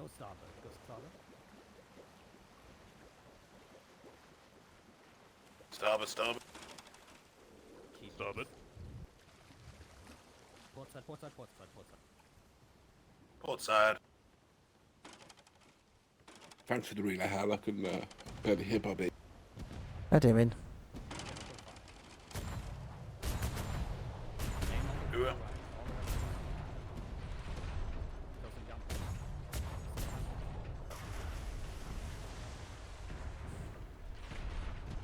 Go starboard. Go starboard. Starboard, starboard. Starboard. Port side, port side, port side, port side. Port side. Thanks for the relay, Hal. I couldn't barely hear Bobby. Hvad er det, men? Who am?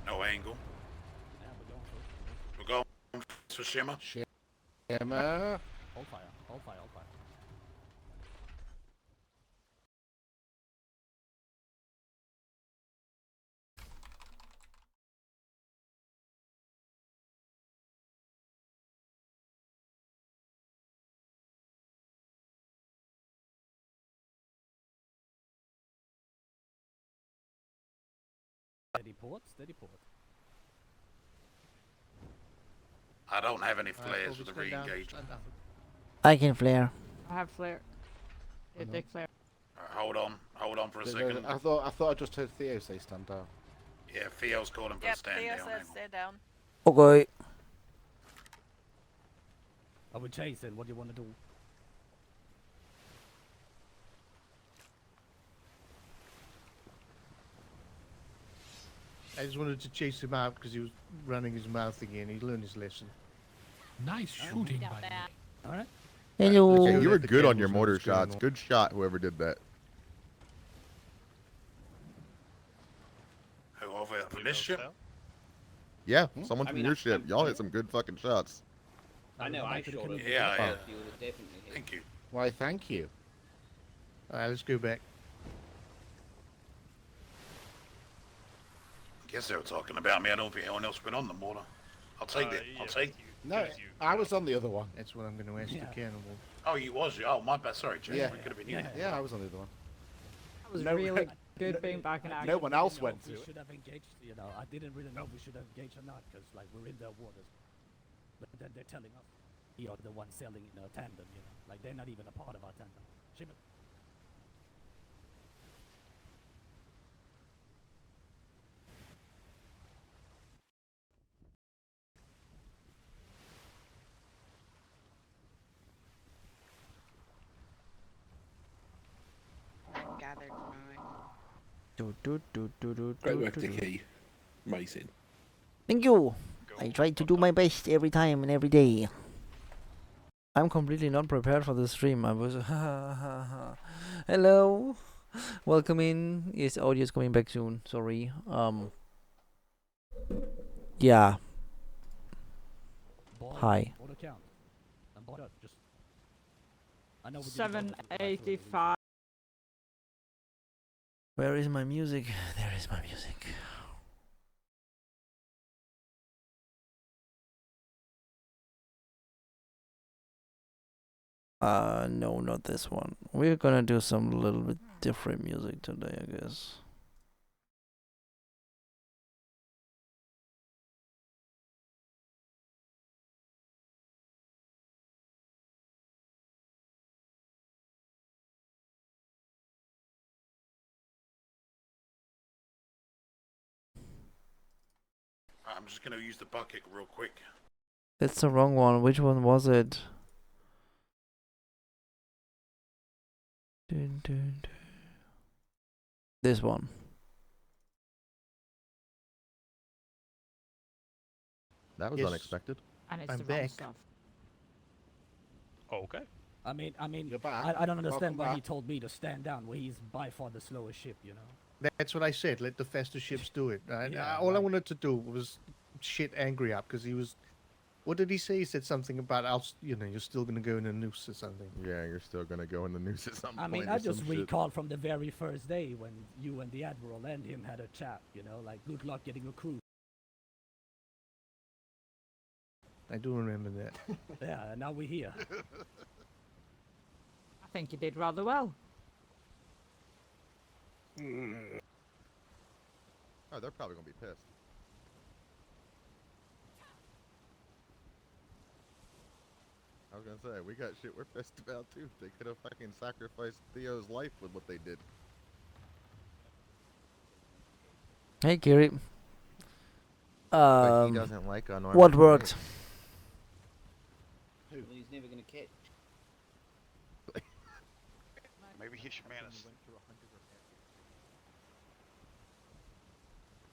No angle. We're going for shimmer. Shimmer. Hold fire, hold fire, hold fire. Steady port, steady port. I don't have any flares for the re-engagement. I can flare. I have flare. Dick flare. Hold on for a second. I thought I just heard Theo say stand down. Yeah, Theo's calling for a stand Theo down. says stay down. Okay. I will chase it. What do you want to do? I just wanted to chase him out because he was running his mouth again. He learned his lesson. Nice shooting, by the way. All right. Hello. Okay, You were the good on cables your are mortar what's going shots. on. Good shot, whoever did that. Who over for this ship? Yeah, someone from your ship. Y'all hit some good fucking shots. I know, I shot him. Yeah, yeah. You would have definitely hit. Thank you. Why, thank you. Alright, let's go back. Guess they were talking about me. I don't think anyone else been on the mortar. I'll take it. I'll take it. No, I was on the other one. That's what I'm going to ask Yeah. the cannibal. Oh, you was? Oh, my bad. Sorry, Jay. Yeah. It could have been you. Yeah, I was on the other one. That was No, really good being back in action. No one else You know, went we to it. should have engaged, you know. I didn't really know we should have engaged or not, because, like, we're in their waters. But then they're telling us, you're the one selling, you know, tandem, you know. Like, they're not even a part of our tandem. Ship it. Gathered my. Great work, Dickie. Amazing. Thank you. I try to do my best every time and every day. I'm completely not prepared for the stream. I was hello. Welcome in. Yes, audio is coming back soon. Sorry. Yeah. Ball, Hi. Auto count. And ball up, just. I know we didn't go to the right foot, 785. Where is my music? There is my music. No, not this one. We're gonna do some little bit different music today, I guess. I'm just going to use the bucket real quick. That's the wrong one. Which one was it? Dun, dun, dun. This one. That was Yes. unexpected. And it's I'm the wrong back. stuff. Okay. I mean, You're back. I don't understand Welcome why he back. told me to stand down, where he's by far the slowest ship, you know. That's what I said. Let the faster ships do it. Right? Yeah, All I like- wanted to do was shit angry up because he was. What did he say? He said something about, you know, you're still going to go in a noose or something. Yeah, you're still gonna go in the news at some I point. mean, or I just some shit. recall from the very first day when you and the Admiral and him had a chat, you know, like, good luck getting a crew. I do remember that. Yeah, and now we're here. I think you did rather well. Oh, they're probably gonna be pissed. I was gonna say, we got shit we're pissed about too. They could have fucking sacrificed Theo's life with what they did. Hey, Kiri. But he doesn't like unarmed. What worked? He's never gonna catch. Maybe he should man us.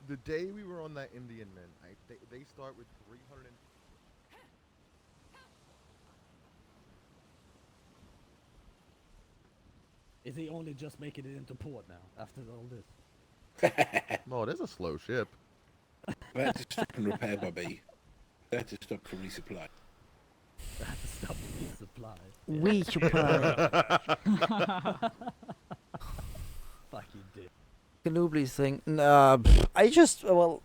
The day we were on that Indian men, they start with 300. Is he only just making it into port now after all this? No, it is a slow ship. They had to stop and repair, Bobby. They had to stop for resupply. I have to stop resupply. We supply. Fucking dick. Canoobly's thing. I just the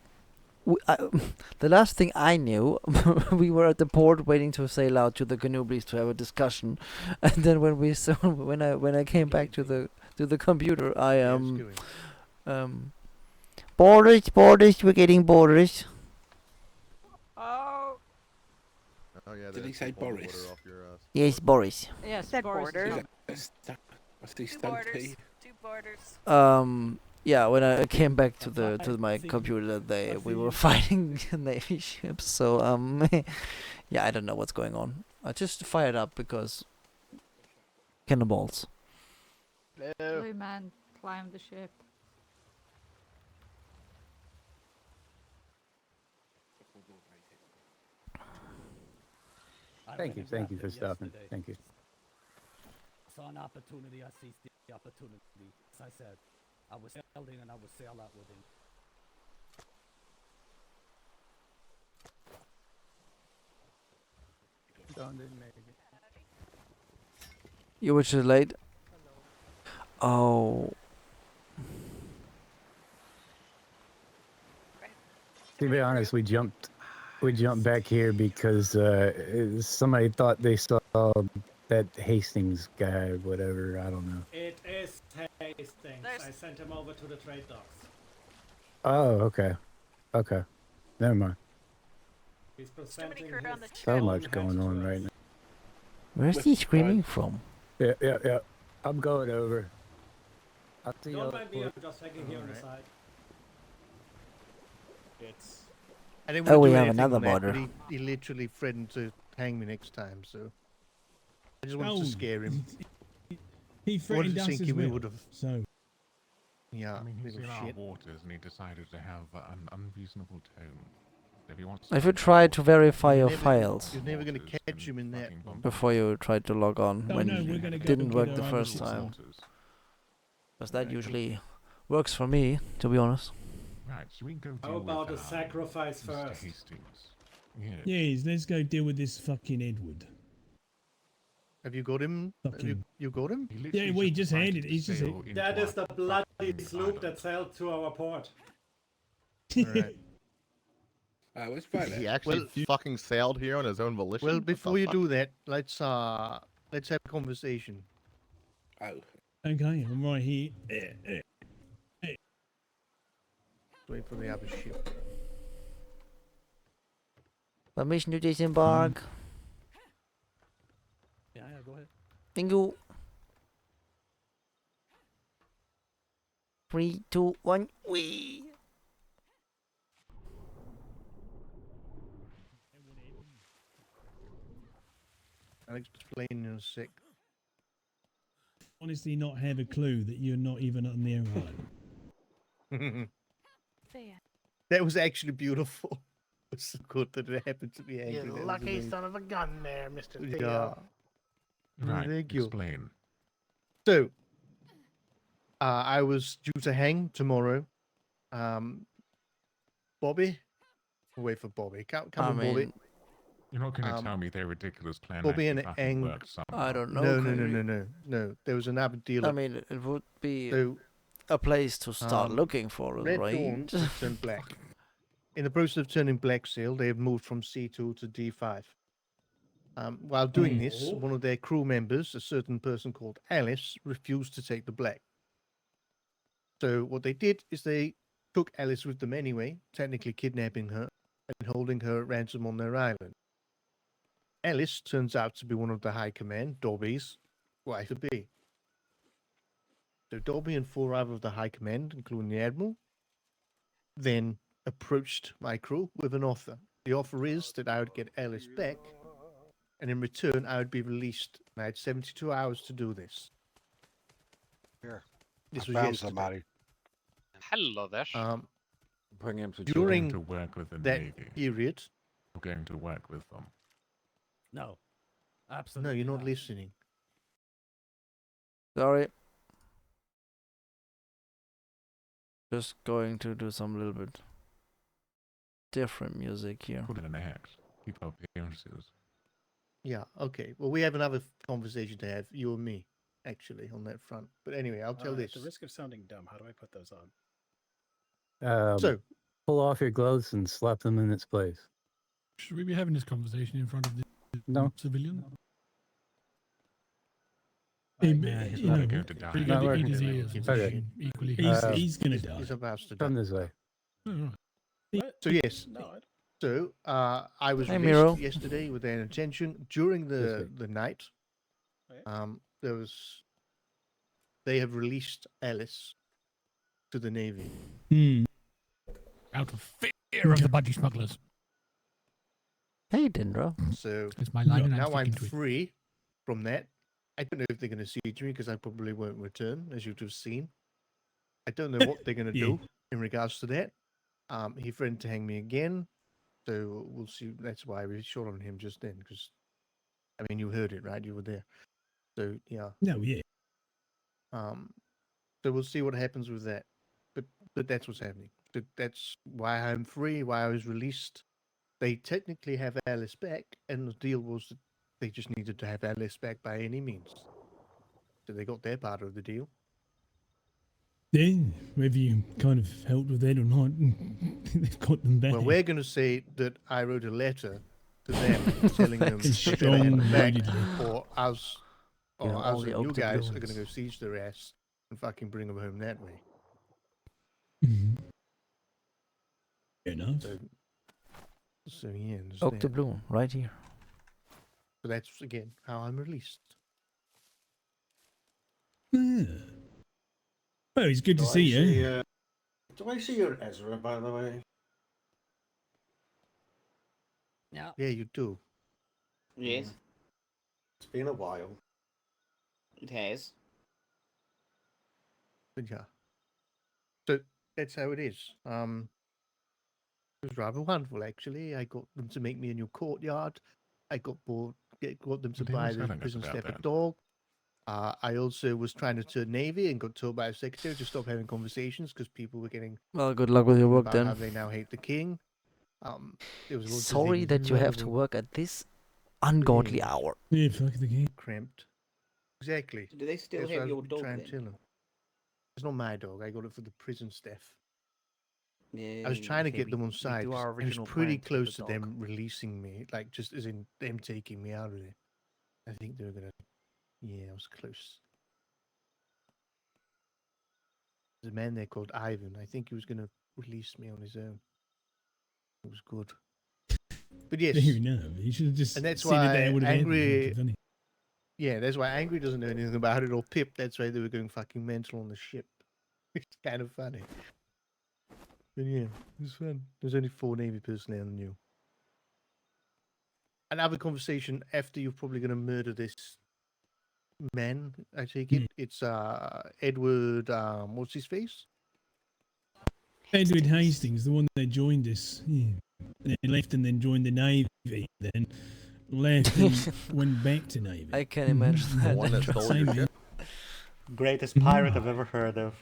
last thing I knew, we were at the port waiting to sail out to the Canoobly's to have a discussion, and then when I came back to the computer, I borders, we're getting borders. Oh. Oh yeah. Did he say Boris? Off your, Yes, Boris. Yes, Said Boris is borders. coming. What's he Two stumped borders. he? Two borders. Yeah, when I came back to That's to my fine. computer that day, I we see were you. fighting Navy ships. So yeah, I don't know what's going on. I just fired up because cannonballs. Blue man climbed the ship. I Thank you telegraphed for it stopping. yesterday. Thank you. Saw an opportunity, I seized the opportunity. As I said, I was selling and I would sail out with him. You were too late. Oh, To be honest, we jumped back here because somebody thought they saw that Hastings guy, whatever. I don't know. It is Hastings. There's- I sent him over to the trade docks. Oh, okay, okay, never mind. He's too many presenting crew on the his So ship. much going on right now. where's he screaming from? Yeah. I'm going over. I'll see y'all. Don't mind me, I'm just hanging here on the side. It's. I didn't Oh, want we to do have anything another on that, but border. he literally threatened to hang me next time, so I just wanted Oh, to scare him. He I threatened wanted to us think as we well. would have. So Yeah, I mean, he's little in our shit. waters and he decided to have an unreasonable tone. If he wants If you try to verify your Never- files You're never going to waters catch and him in that fucking one. before you tried to log on Oh, when no, it we're gonna go didn't to work the the first other time. waters. Because that usually works for me, to be honest. Right, should we go How deal about with, a sacrifice Mr. first? Hastings? Yeah. yes, let's go deal with this fucking Edward. Have you got him? Have Fucking- you got him? He literally we just tried handed to it, he's just sail into That is our the bloody fucking sloop island. that sailed to our port. Alright. What's about He it? actually fucking sailed here on his own volition. Well, What the before you fuck? do that, let's have a conversation. Oh, Okay, I'm right here. Wait for the other ship. Permission to disembark. Yeah, go ahead. Bingo. 3, 2, 1. Wee. I'll explain in a sec. Honestly, not have a clue that you're not even on the airline. There. That was actually beautiful. It's so good that it happened to be angry. You That was lucky amazing. son of a gun there, Mr. Yeah. Theo. Right, Thank you. explain. So, I was due to hang tomorrow. Bobby? Wait for Bobby. Come I on, Bobby. mean, You're not going to Um, tell me their ridiculous plan Bobby actually and fucking Ang- worked somehow. I don't know. No. There was another deal. I mean, it would be So, a place to start um, looking for it, Red right? Dawn has turned black. In the process of turning black sail, they have moved from C2 to D5. While doing this, Oh. one of their crew members, a certain person called Alice, refused to take the black. So what they did is they took Alice with them anyway, technically kidnapping her and holding her at ransom on their island. Alice turns out to be one of the high command, Dobby's wife to be. So Dobby and 4 other of the high command, including the admiral, then approached my crew with an offer. The offer is that I would get Alice back, and in return I would be released. And I had 72 hours to do this. Here. This I was found yesterday. somebody. Hello there. Bring him to During to work with the that Navy. period, You're going to work with them. No, absolutely. no, you're not listening. Sorry. Just going to do some little bit different music here. Put it in a hex. Keep up appearances. Yeah, okay. Well, we have another conversation to have, you and me, actually, on that front. But anyway, I'll tell this. At the risk of sounding dumb, how do I put those on? So, pull off your gloves and slap them in its place. Should we be having this conversation in front of the civilian? he's You not know, going to die. pretty Not good to eat working his today. ears. Okay. Equally, he's gonna die. he's about to Come die. this way. Oh, right. So, yes. No, So, I was Hey, released Miro. yesterday with an intention during Yes, the night. Okay. There was. They have released Alice to the Navy. Out of fear of the budgie smugglers. Hey, Dindra. So It's my line and now I'm sticking to it. free from that. I don't know if they're going to siege me because I probably won't return, as you've just seen. I don't know what they're going to Yeah. do in regards to that. He threatened to hang me again, so we'll see. That's why we shot on him just then, because I mean, you heard it, right? You were there. So yeah. No, yeah. So we'll see what happens with that. But that's what's happening. That's why I'm free. Why I was released. They technically have Alice back, and the deal was that they just needed to have Alice back by any means. So they got their part of the deal. Yeah, whether you kind of helped with that or not, they've got them back. Well, we're going to say that I wrote a letter to them telling them that they Strong had them back, wordedly. or us, or Yeah, us all the and you guys are octagons. going to go siege their ass and fucking bring them home that way. Mhm. Fair enough. So yeah, there's that. Doubloon, right here. So that's again how I'm released. Yeah. Well, it's good to see you. do I see your Ezra, by the way? Yeah. Yeah, you do. Yes. It's been a while. It has. But yeah. So that's how it is. It was rather wonderful actually. I got them to make me a new courtyard. I got them to They buy was the telling us prison about step a that. dog. I also was trying to turn Navy and got told by the secretary to stop having conversations because people were getting Well, good luck with your work about how then. they now hate the king. There was lots of Sorry things that you have to incredible, work at this ungodly Yeah. hour. Yeah, fuck the game. cramped. Exactly. Do they still That's what I have your was dog trying to then? tell them. It's not my dog. I got it for the prison staff. Yeah, I was trying to okay, get we- them on we side. do 'Cause our I was original pretty plan to close the to them dog. releasing me, like just as in them taking me out of there. I think they were gonna. Yeah, I was close. There's a man there called Ivan. I think he was gonna release me on his own. It was good. But yes, There you know. You should have just and that's seen it why there. It would have Angry. funny. Yeah, that's why Angry doesn't know anything about it, or Pip. That's why they were going fucking mental on the ship. It's kind of funny. But yeah, it was fun. There's only 4 Navy personnel on you. Another conversation after you're probably going to murder this man, I take it. It's Edward, what's his face? Edward Hastings, the one that joined us. Yeah. They left and then joined the Navy. Then left and went back to Navy. I can imagine that. one that stole Same your here. ship. Greatest pirate I've ever heard of.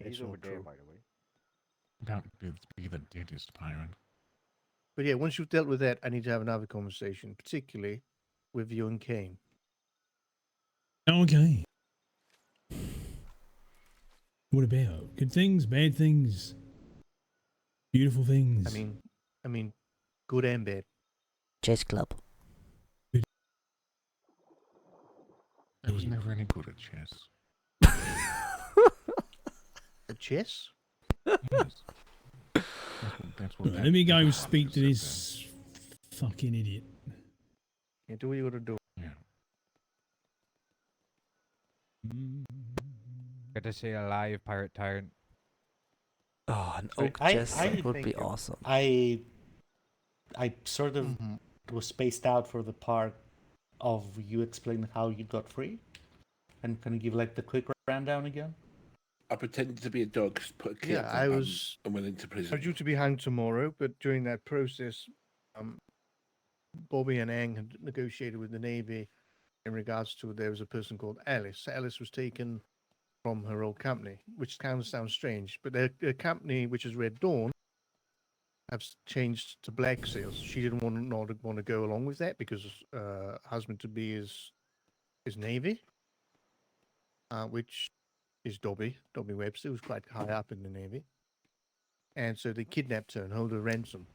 He's not over there, true. by the way. About to be the deadest pirate. But yeah, once you've dealt with that, I need to have another conversation, particularly with you and Kane. Okay. What about good things, bad things, beautiful things? I mean, good and bad. Chess club. I was never any good at chess. At chess? Yes. That's what Right, let me go speak to this fucking idiot. Yeah, do what you gotta do. Good to see a live pirate tyrant. Oh, an Sorry, oak chest would be awesome. I sort of was spaced out for the part of you explaining how you got free. And can you give like the quick rundown again? I pretended to be a dog, put a cape Yeah, on, I was. and went into I prison. was due to be hanged tomorrow, but during that process, Bobby and Ang had negotiated with the Navy in regards to there was a person called Alice. Alice was taken from her old company, which kind of sounds strange, but their company, which is Red Dawn, have changed to Black Sails. She didn't want to go along with that because husband to be is Navy, which is Dobby Webster, who's quite high up in the Navy, and so they kidnapped her and held her ransom.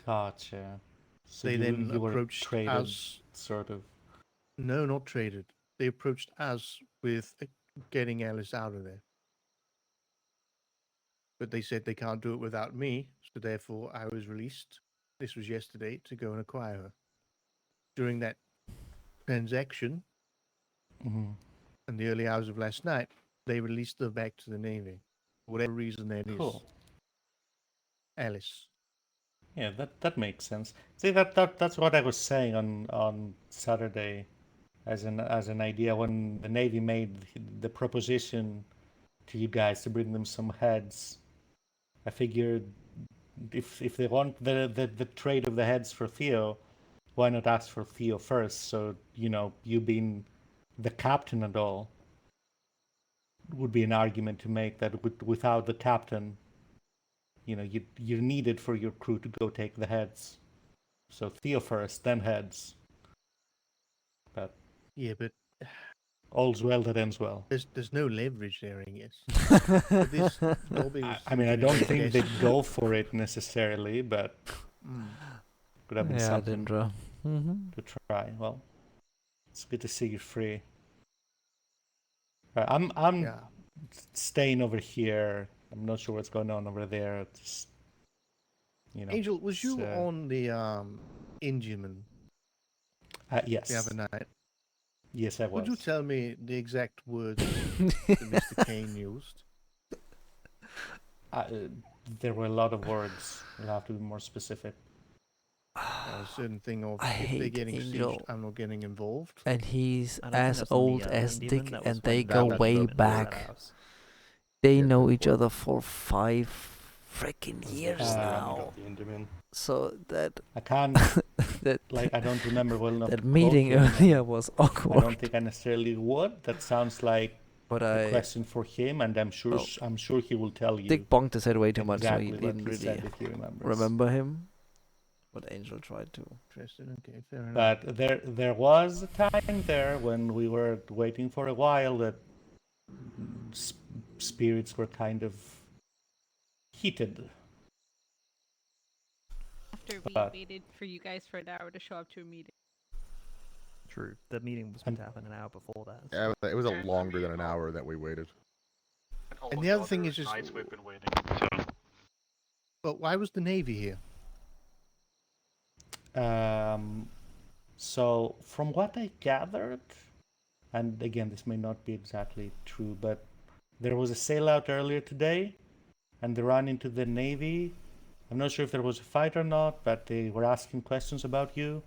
Gotcha. So They then you were approached traded, us. sort of. No, not traded. They approached us with getting Alice out of there. But they said they can't do it without me, so therefore I was released. This was yesterday to go and acquire her. During that transaction, in the early hours of last night, they released her back to the Navy. For whatever reason that is. Cool. Alice. Yeah, that makes sense. See, that's what I was saying on Saturday, as an idea when the Navy made the proposition to you guys to bring them some heads. I figured if they want the trade of the heads for Theo, why not ask for Theo first? So you being the captain and all, would be an argument to make that without the captain, you're needed for your crew to go take the heads. So Theo first, then heads. But yeah, but all's well that ends well. There's no leverage there, I guess. I mean, I don't think they'd go for it necessarily, but could have been something Dendra. to try. Well, it's good to see you free. I'm staying over here. I'm not sure what's going on over there. Just, Angel, was you on the Ingeman? Yes. The other night. Yes, I was. Would you tell me the exact words that Mr. Kane used? There were a lot of words. You'll have to be more specific. A certain thing of I if they're hate getting Angel. sieged, I'm not getting involved. And he's I don't think as that's on old the, as Demon. Dick, That was and they when go that way was back. They know each other for 5 freaking years now. So that I can't. I don't remember well enough. That to meeting quote him. earlier was awkward. I don't think I necessarily would. That sounds like a I- question for him, and I'm sure he will tell you. Dick bonked his head way too much, so exactly he what didn't he really said, if he remembers. remember him. But Angel tried to. Interesting. Okay, fair enough. But there was a time there when we were waiting for a while that spirits were kind of heated. After we waited for you guys for an hour to show up to a meeting. True. The meeting was meant to happen an hour before that. Yeah, it was a longer than an hour that we waited. And the other thing is just, nights we've been waiting. So. but why was the Navy here? So from what I gathered, and again, this may not be exactly true, but there was a sail out earlier today, and they ran into the Navy. I'm not sure if there was a fight or not, but they were asking questions about you,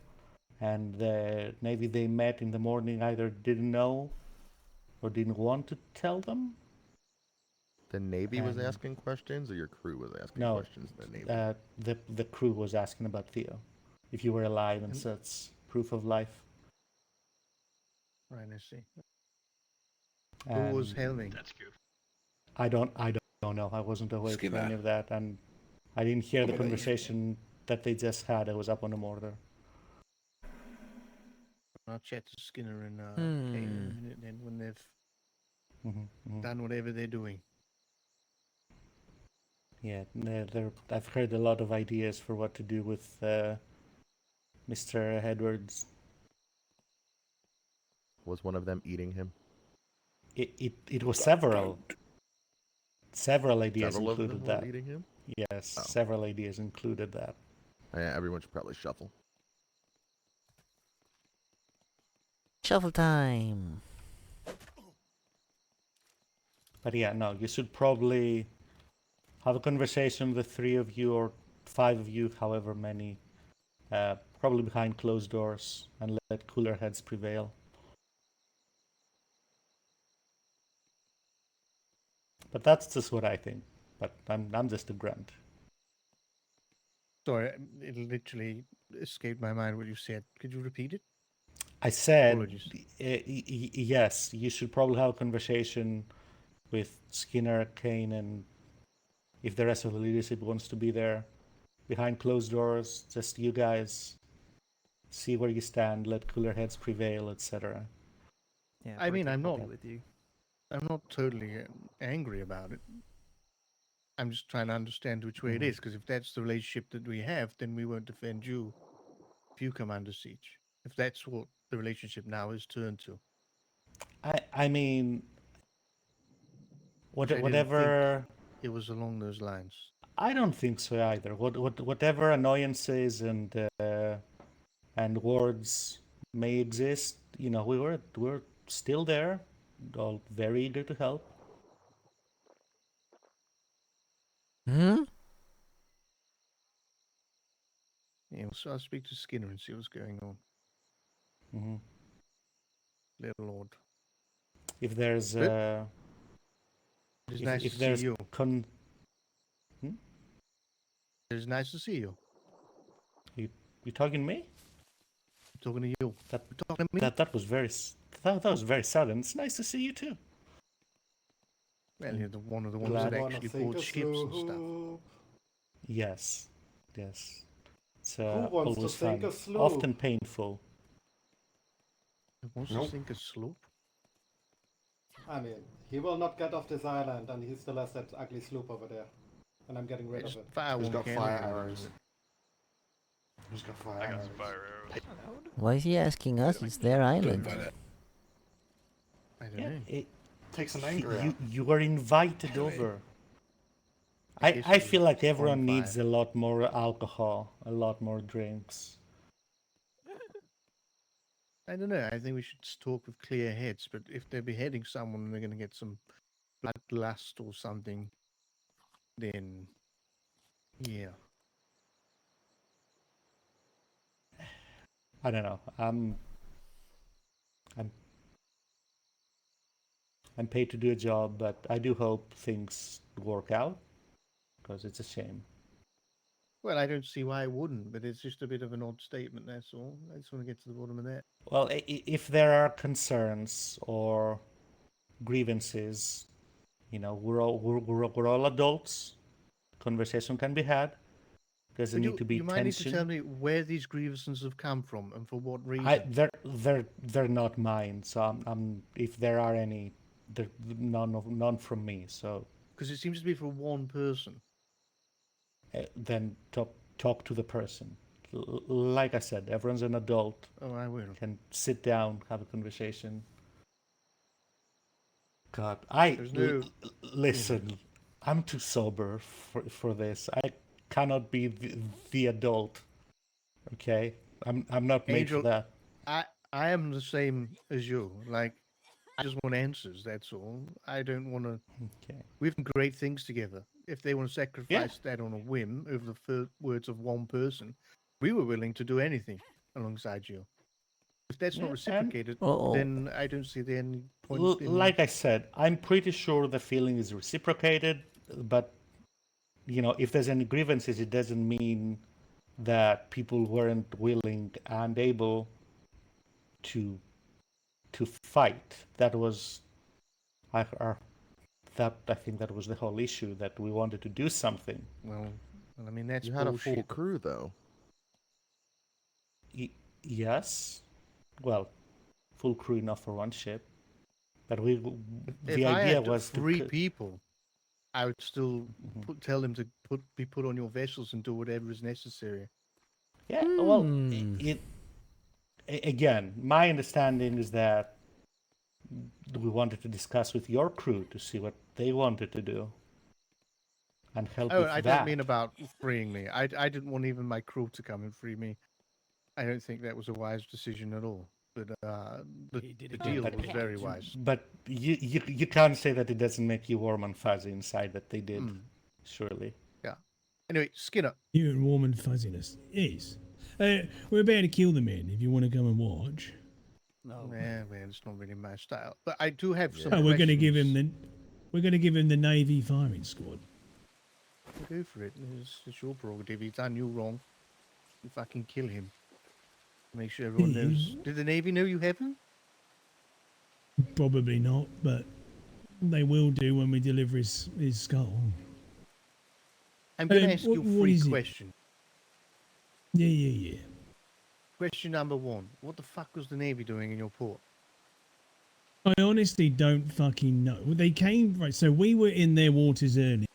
and the Navy they met in the morning either didn't know or didn't want to tell them. The Navy was And- asking questions, or your crew was asking No, questions? The Navy. the crew was asking about Theo, if you were alive, and so it's proof of life. Right, I see. Who was And helming? That's good. I don't know. I wasn't awake for Skinner. any of that, and I didn't hear the What about you? conversation that they just had. I was up on the mortar. I'll chat to Skinner and Hmm. Kane in a minute then when they've done whatever they're doing. Yeah, I've heard a lot of ideas for what to do with Mr. Edwards. Was one of them eating him? It was several. Several ideas Several of included them were that. eating him? Yes, Oh. several ideas included that. Yeah, everyone should probably shuffle. Shuffle time. But yeah, no, you should probably have a conversation with the 3 of you or 5 of you, however many, probably behind closed doors, and let cooler heads prevail. But that's just what I think. But I'm just a grunt. Sorry, it literally escaped my mind what you said. Could you repeat it? I said, Apologies. yes, you should probably have a conversation with Skinner, Kane, and if the rest of the leadership wants to be there, behind closed doors, just you guys, see where you stand, let cooler heads prevail, etc. Yeah, I mean, Bertie, I'm I'll not. be with you. I'm not totally angry about it. I'm just trying to understand which way it is, because if that's the relationship that we have, then we won't defend you if you come under siege. If that's what the relationship now is turned to. I mean, Which I didn't whatever. think it was along those lines. I don't think so either. Whatever annoyances and words may exist, you know, we're still there, all very eager to help. Hmm? Yeah, so I'll speak to Skinner and see what's going on. Mm-hmm. Little Lord. If there's It's nice if to there's see you. It's nice to see you. You talking to me? I'm talking to you. That You're talking to me? that was very that was very sudden. It's nice to see you too. Well, you're one of the ones Glad. that actually bought ships and stuff. Yes, yes. It's Who wants to always sink fun, a sloop? often painful. Who wants Nope. to sink a sloop? I mean, he will not get off this island, and he still has that ugly sloop over there. And I'm getting rid of it. Who's got fire arrows? Who's got fire I got arrows? some fire arrows. Why is he asking us? It's their island. I don't Yeah, know. Take some anger out. you were invited over. I feel like everyone needs a lot more alcohol, a lot more drinks. I don't know. I think we should talk with clear heads. But if they're beheading someone and they're going to get some bloodlust or something, then yeah. I don't know. I'm paid to do a job, but I do hope things work out, because it's a shame. Well, I don't see why it wouldn't, but it's just a bit of an odd statement, that's all. I just want to get to the bottom of that. Well, if there are concerns or grievances, you know, we're all adults. Conversation can be had. Doesn't need to be you might need to tension. tell me where these grievances have come from and for what reason. They're not mine. So I'm if there are any, they're none from me. So Because it seems to be for one person. then talk to the person. Like I said, everyone's an adult. Oh, I will. Can sit down, have a conversation. God, listen. I'm too sober for this. I cannot be the adult. Okay, I'm not made Angel, for that. I am the same as you. Like, I just want answers. That's all. I don't want to. Okay. We've done great things together. If they want to sacrifice that on a whim over the words of one person, we were willing to do anything alongside you. If that's not reciprocated, then I don't see the any point. Like I said, I'm pretty sure the feeling is reciprocated, but you know, if there's any grievances, it doesn't mean that people weren't willing and able to fight. That was, I think that was the whole issue, that we wanted to do something. Well, I mean, that's You had bullshit. a full crew, though. Yes, well, full crew enough for one ship, but the If I idea had was three to people, I would still tell them to be put on your vessels and do whatever is necessary. Yeah, well, again, my understanding is that we wanted to discuss with your crew to see what they wanted to do and help with I that. don't mean about freeing me. I didn't want even my crew to come and free me. I don't think that was a wise decision at all. But the did deal it. was very wise. But you can't say that it doesn't make you warm and fuzzy inside that they did, surely. Yeah. Anyway, Skinner. You and warm and fuzziness. Yes. We're about to kill the man if you want to come and watch. No. Yeah, man, it's not really my style. But I do have some. Oh, we're going to give him questions. we're going to give him the Navy firing squad. Go for it. It's your prerogative. He's done you wrong. You fucking kill him. Make sure everyone knows. Did the Navy know you have him? Probably not, but they will do when we deliver his skull. I'm going to ask you what three is it? questions. Yeah. Question number one. What the fuck was the Navy doing in your port? I honestly don't fucking know. They came, right, so we were in their waters early.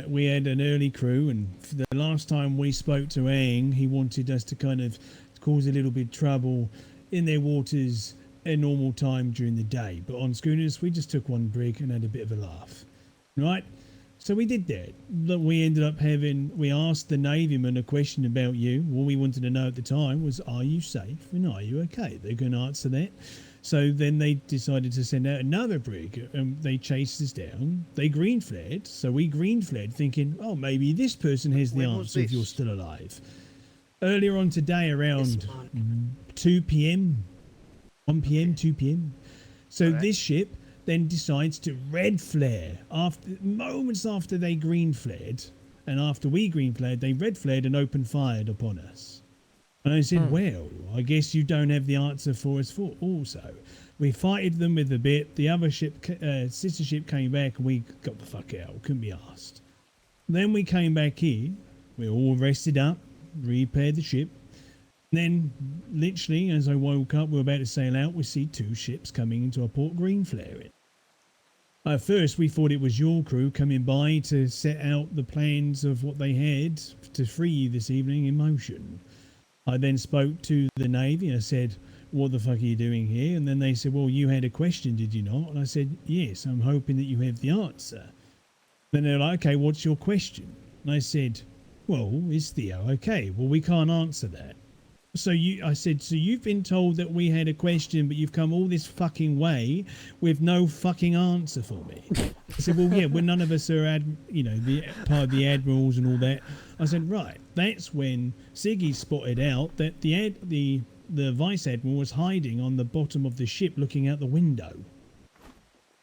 We had an early crew, and for the last time we spoke to Aang, he wanted us to kind of cause a little bit of trouble in their waters at normal time during the day. But on schooners, we just took one brig and had a bit of a laugh. Right? So we did that. We ended up we asked the Navyman a question about you. What we wanted to know at the time was, are you safe and are you okay? They're going to answer that. So then they decided to send out another brig, and they chased us down. They green flared, so we green flared, thinking, oh, maybe this person has the When was answer if this? you're still alive. Earlier on today, around 2 p.m., 1 p.m., 2 p.m. So this ship then decides to red flare moments after they green flared, and after we green flared, they red flared and opened fired upon us. And I said, well, I guess you don't have the answer for us also. We fighted them with a bit. The other ship, sister ship came back and we got the fuck out. Couldn't be asked. Then we came back here. We all rested up, repaired the ship. Then, literally, as I woke up, we were about to sail out. We see 2 ships coming into our port green flaring. At first, we thought it was your crew coming by to set out the plans of what they had to free you this evening in motion. I then spoke to the Navy and I said, what the fuck are you doing here? And then they said, well, you had a question, did you not? And I said, yes, I'm hoping that you have the answer. Then they're like, okay, what's your question? And I said, well, is Theo okay? Well, we can't answer that. I said, so you've been told that we had a question, but you've come all this fucking way with no fucking answer for me. I said, well, yeah, well, none of us are, part of the admirals and all that. I said, right. That's when Siggy spotted out that the vice admiral was hiding on the bottom of the ship, looking out the window.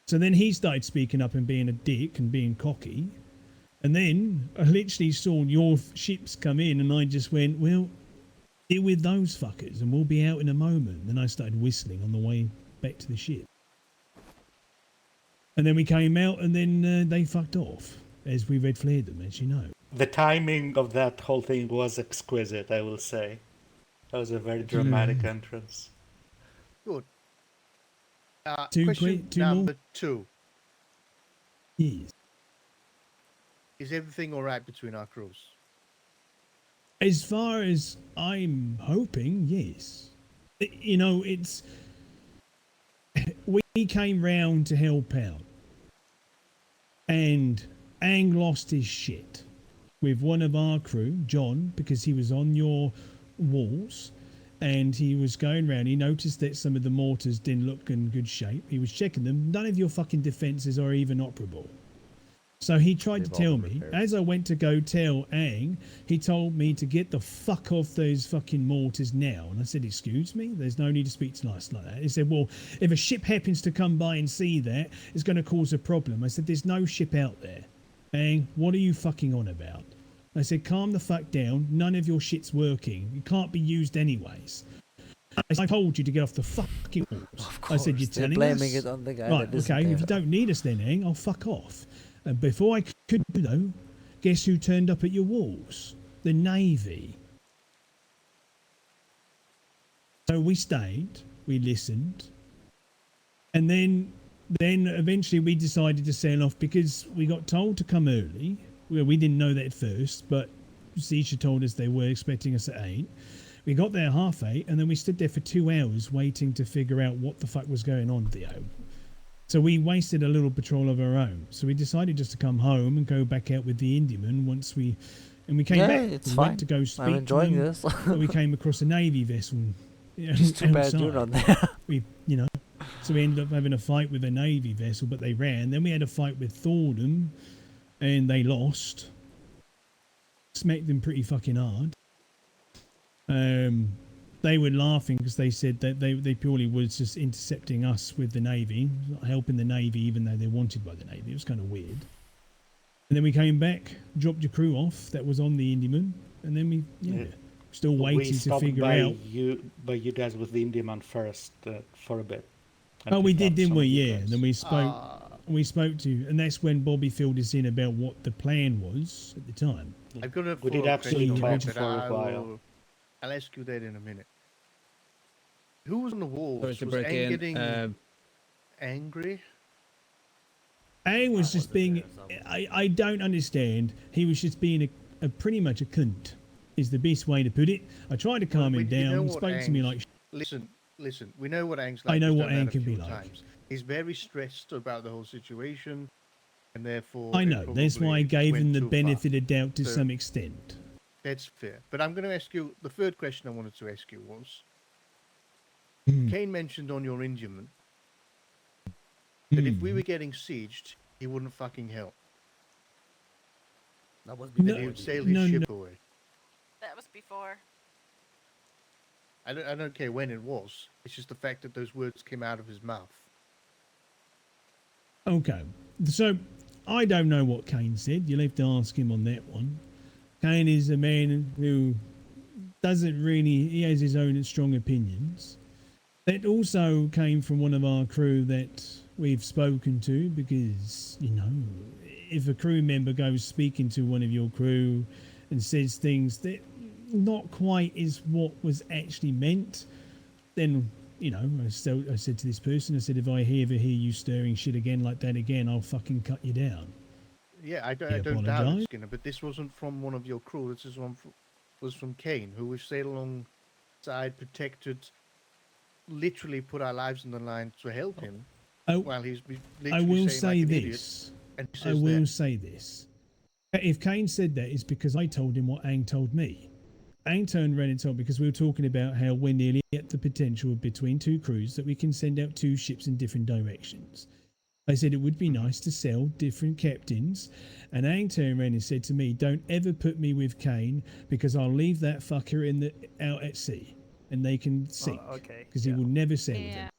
So then he started speaking up and being a dick and being cocky. And then I literally saw your ships come in, and I just went, well, deal with those fuckers and we'll be out in a moment. Then I started whistling on the way back to the ship. And then we came out, and then they fucked off as we red flared them, as you know. The timing of that whole thing was exquisite, I will say. That was a very dramatic entrance. Good. Two Question more? number 2. Yes. Is everything all right between our crews? As far as I'm hoping, yes. It's... We came round to help out. And Aang lost his shit with one of our crew, John, because he was on your walls. And he was going around. He noticed that some of the mortars didn't look in good shape. He was checking them. None of your fucking defences are even operable. So he tried to tell me, as I went to go tell Aang, he told me to get the fuck off those fucking mortars now. And I said, excuse me? There's no need to speak to us like that. He said, well, if a ship happens to come by and see that, it's going to cause a problem. I said, there's no ship out there. Aang, what are you fucking on about? I said, calm the fuck down. None of your shit's working. It can't be used anyways. I told you to get off the fucking walls. Of course, I said, you're they're telling blaming us? it on the guy Right, that isn't okay, there. if you don't need us then, Aang, I'll fuck off. And before I could do though, guess who turned up at your walls? The Navy. So we stayed, we listened, and then eventually we decided to sail off because we got told to come early. Well, we didn't know that at first, but Zisha told us they were expecting us at 8. We got there 8:30, and then we stood there for 2 hours waiting to figure out what the fuck was going on, Theo. So we wasted a little patrol of our own. So we decided just to come home and go back out with the Indiaman once we came back. It's we fine. went to go speak I'm enjoying to them, this. but we came across a Navy vessel It's too bad you're not there. We, so we ended up having a fight with a Navy vessel, but they ran. Then we had a fight with Thordham, and they lost. Smacked them pretty fucking hard. They were laughing because they said that they purely was just intercepting us with the Navy, not helping the Navy even though they're wanted by the Navy. It was kind of weird. And then we came back, dropped your crew off that was on the Indiaman, and then we, still waiting to figure out. You guys with the Indiaman first for a bit. Oh, we did, didn't we? Yeah. And then we spoke. We spoke to, and that's when Bobby filled us in about what the plan was at the time. I've got a We did actually talk for a while. I'll ask you that in a minute. Who was on the wall? Sorry to Was break Aang in. getting angry? Aang was just being. I don't understand. He was just being a pretty much a cunt. Is the best way to put it. I tried to calm him down. He spoke to me like. Listen. We know what Aang's like. I know We've what done that Aang a can be few like. times. He's very stressed about the whole situation, and therefore. I it know. That's why I probably gave him went the too benefit far. of doubt to So, some extent. That's fair. But I'm going to ask you. The third question I wanted to ask you was. Kane mentioned on your Indiaman that if we were getting sieged, he wouldn't fucking help. That was That before. he would sail his ship away. That was before. I don't care when it was. It's just the fact that those words came out of his mouth. Okay. So I don't know what Kane said. You'll have to ask him on that one. Kane is a man who doesn't really. He has his own strong opinions. That also came from one of our crew that we've spoken to because, if a crew member goes speaking to one of your crew and says things that not quite is what was actually meant, then, I said to this person, I said, if I ever hear you stirring shit again like that again, I'll fucking cut you down. Yeah, I don't doubt it, Skinner, but this wasn't from one of your crew. This was from Kane, who we sailed alongside, protected, literally put our lives on the line to help him while he's literally I will saying say like an this. idiot, and he I says will that. say this. If Kane said that, it's because I told him what Aang told me. Aang turned around and told me, because we were talking about how we're nearly at the potential between two crews that we can send out two ships in different directions. I said it would be nice to sell different captains, and Aang turned around and said to me, don't ever put me with Kane because I'll leave that fucker out at sea and they can sink because he will never sell them.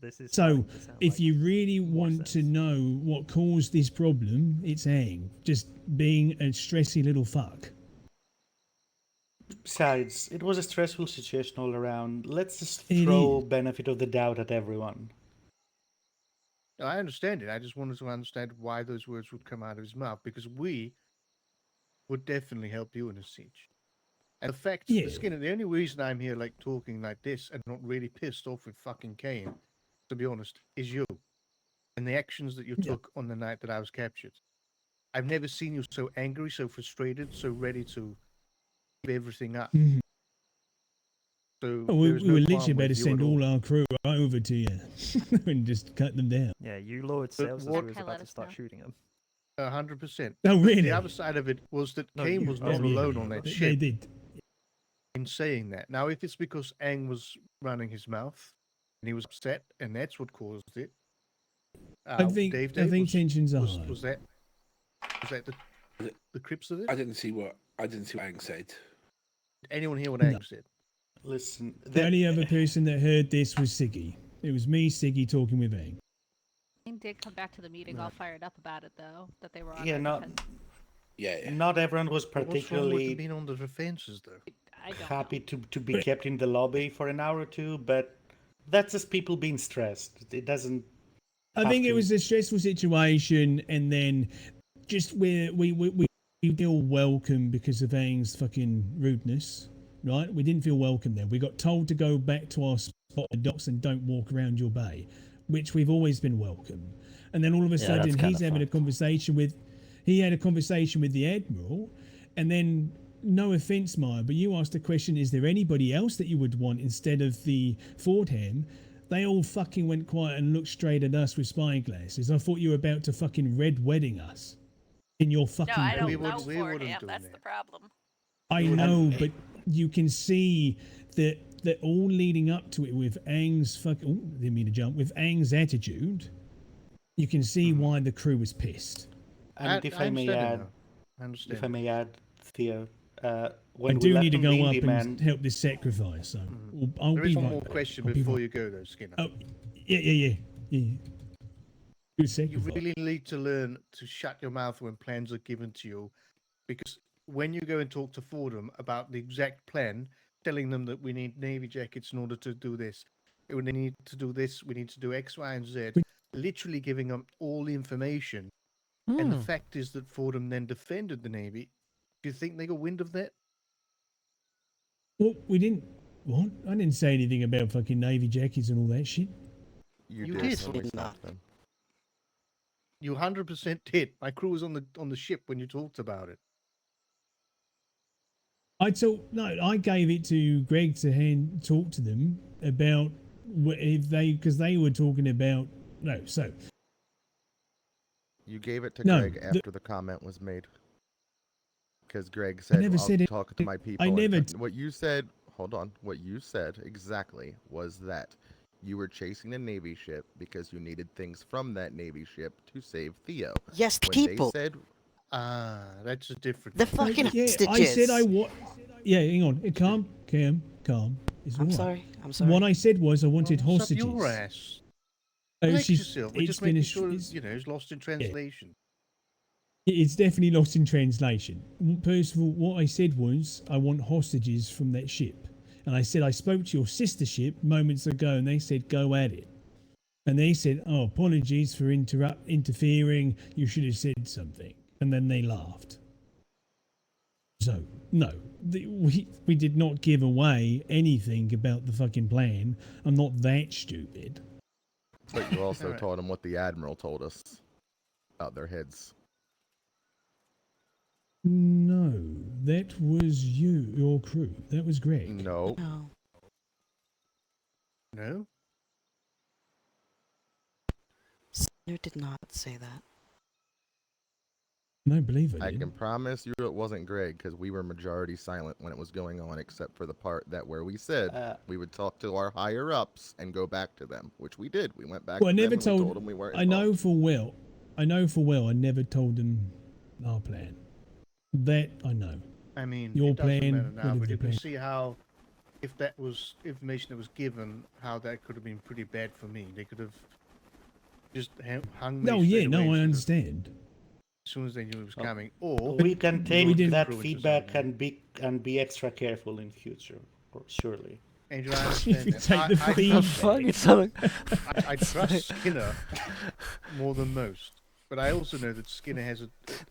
This is So, if you really want to know what caused this problem, it's Aang. Just being a stressy little fuck. Besides, it was a stressful situation all around. Let's just It throw benefit of the doubt at everyone. I understand it. I just wanted to understand why those words would come out of his mouth, because we would definitely help you in a siege. And the fact, Skinner, the only reason I'm here like talking like this and not really pissed off with fucking Kane, to be honest, is you. And the actions that you took on the night that I was captured. I've never seen you so angry, so frustrated, so ready to give everything up. So We there is were no literally qualm about to with you send at all our crew over to you and just cut them down. Yeah, you lowered But sails as what- we was about to start shooting them. 100%. Oh, really? The other side of it was that No, Kane you- was oh, not yeah, alone on that They ship did. in saying that. Now, if it's because Aang was running his mouth and he was upset and that's what caused it, I think was, tensions are high. was that the Crips of it? I didn't see what Aang said. Anyone hear what No. Aang said? Listen, The only other person that heard this was Siggy. It was me, Siggy, talking with Aang. He did come back to the meeting all fired up about it, though, that they were on Yeah, our not defense. not everyone was What's wrong with particularly being on the defenses, though? I don't happy to be kept in the lobby for an hour or two, but that's just people being stressed. It doesn't. I think it was a stressful situation, and then just we feel welcome because of Aang's fucking rudeness, right? We didn't feel welcome there. We got told to go back to our spot at docks and don't walk around your bay, which we've always been welcome. And then all of a Yeah, sudden, that's he's kinda having a conversation with, he had a conversation with the Admiral, and then, no offence, Maya, but you asked the question, is there anybody else that you would want instead of the Fordham? They all fucking went quiet and looked straight at us with spyglasses. I thought you were about to fucking red wedding us in your fucking No, I don't boat. know for him. That's the problem. I know, but you can see that that all leading up to it with Aang's didn't mean to jump, with Aang's attitude, you can see why the crew was pissed. And if I may add, Theo, when I we do left need to on go the up Indiman, and help this sacrifice. So I'll There be is one right more back. question I'll be before right- you go, though, Skinner. Oh, yeah. Good You sacrifice. really need to learn to shut your mouth when plans are given to you, because when you go and talk to Fordham about the exact plan, telling them that we need Navy jackets in order to do this, we need to do this, we need to do X, Y, and Z, literally giving them all the information. And the fact is that Fordham then defended the Navy. Do you think they got wind of that? Well, we didn't. What? I didn't say anything about fucking Navy jackets and all that shit. You did. You 100% did. My crew was on the ship when you talked about it. I gave it to Greg to talk to them about because they were talking about You gave it to No, Greg after the comment was made. Because Greg I said, never I'll said it. talk to my people. I and never. what you said, hold on, what you said exactly was that you were chasing a Navy ship because you needed things from that Navy ship to save Theo. Yes, when people. They said, that's a different. The fucking hostages. I said Yeah, hang on. Calm. It's I'm all right. sorry. I'm sorry. What I said was I wanted What's up hostages. your ass? Oh, Relax she's- yourself. We're it's just been making a sure it's- it's lost in translation. It's definitely lost in translation. First of all, what I said was I want hostages from that ship. And I said I spoke to your sister ship moments ago and they said go at it. And they said, oh, apologies for interfering. You should have said something. And then they laughed. So, no, we did not give away anything about the fucking plan. I'm not that stupid. but you also Alright. told him what the Admiral told us about their heads. No, that was your crew. That was Greg. No. No? Skinner did not say that. No, believe it. I can promise you it wasn't Greg because we were majority silent when it was going on, except for the part that where we said we would talk to our higher ups and go back to them, which we did. We went back. Well, I to never them and we told. told them we weren't I know for well. I never told them our plan. That I know. I mean, your it doesn't plan. matter now, would but have you been can plan. see how, if that was information that was given, how that could have been pretty bad for me. They could have just hung me. No, yeah, straight no, away I as understand. soon as they knew it was coming. Or we can take didn't- that feedback and be extra careful in future, surely. Angel, I understand that. Take the I trust Skinner more than most. But I also know that Skinner has a.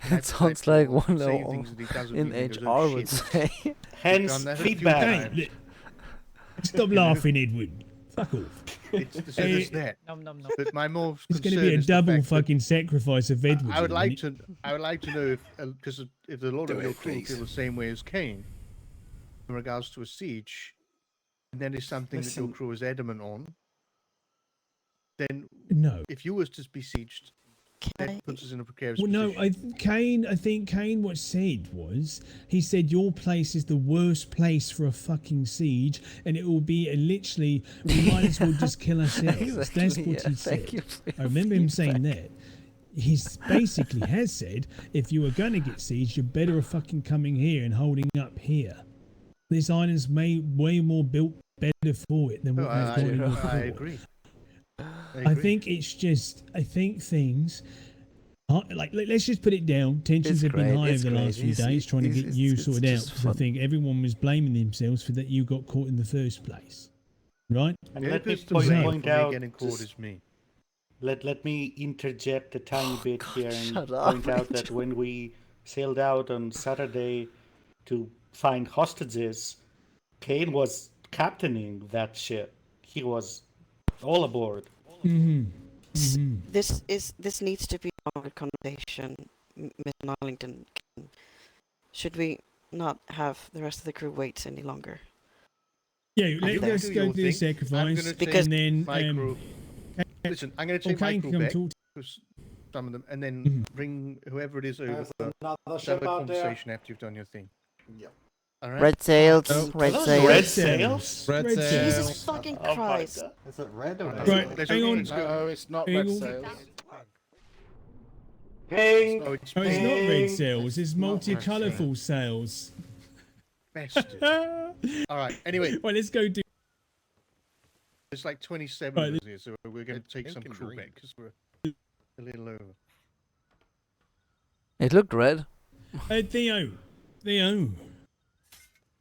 That sounds like one saying things that he doesn't in mean. He goes, HR "Oh, would shit." say. We've Hence, done that a few feedback. times. Stop laughing, Edward. Fuck off. So there's that. But my more It's going to concern be a is the double fact that fucking sacrifice of Edward. I would like to know if, because if a lot Do of your it, crew please. feel the same way as Kane in regards to a siege, and that is something that your crew is adamant on, then No. if you was to be sieged, that puts us in a precarious Well, no, position. I think Kane what said was, he said your place is the worst place for a fucking siege and it will be literally, we might as well just kill ourselves. That's Exactly, what yeah, he thank said. you for I your remember him saying feedback. that. He basically has said, if you are going to get sieged, you're better off fucking coming here and holding up here. This island's way more built better for it than what I they've got in the agree. I think it's just. I think things. Let's just put it down. Tensions It's have been great, high it's over the great. last few It's- days, trying to get you it's sorted out. just Because I fun. think everyone was blaming themselves for that you got caught in the first place, right? And The let me biggest blame point for me out. getting caught is me. Let me interject a tiny bit here and shut up, point out that when we sailed out on Saturday to find hostages, Kane was captaining that ship. He was all aboard. This needs to be a conversation, Mr. Arlington. Should we not have the rest of the crew wait any longer? Yeah, Okay. let's go do the sacrifice, Because and then my crew. Listen, I'm going to take my Kane crew can back, talk some of them, and then Mhm. bring whoever it is over. There's another Let's ship have a out there. conversation after you've done your thing. Yeah. All right. Red sails, Oh, red those sails. Red sails. Red Red sails. Jesus fucking Oh my Christ. God. Is it red or Right, red? Right, hang on. No, it's not Hang red on. sails. Pink. Oh, it's Oh, it's not red Pink. sails. It's multicolourful sails. bastard. All right. Anyway, Well, let's go do. there's like 27 Right, of us here, so we're going to take pink some and crew green. back because we're a little over. It looked red. Theo,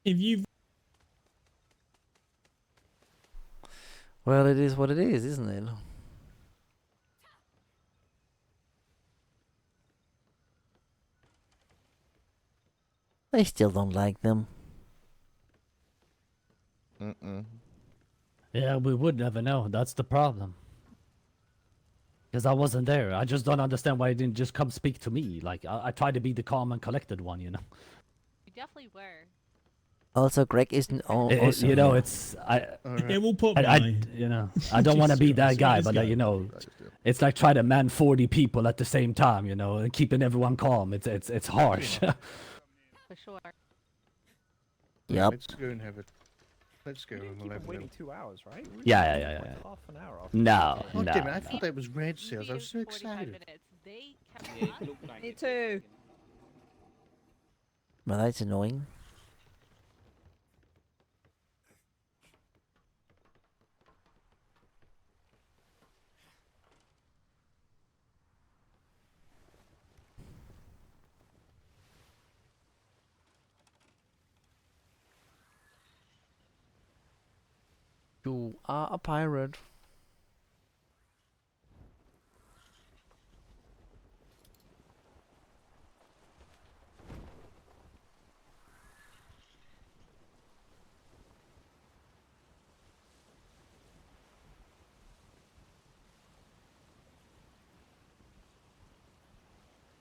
if you Well, it is what it is, isn't it? I still don't like them. Yeah, we would never know. That's the problem. Because I wasn't there. I just don't understand why he didn't just come speak to me. Like, I tried to be the calm and collected one, you know? You definitely were. Also, Greg isn't also you know, here. it's... yeah, we'll pop I by. you know, I don't want to be that guy, but, you know, it's like trying to man 40 people at the same time, you know, and keeping everyone calm. It's harsh. For sure. Yep. Let's go and have it. Let's go and we'll have Waiting it. 2 hours, right? Yeah. Like half an hour off. No, Oh, no. damn it. I thought that was red sails. I was so 45 excited. minutes. They kept us. Me too. Well, that's annoying. You are a pirate.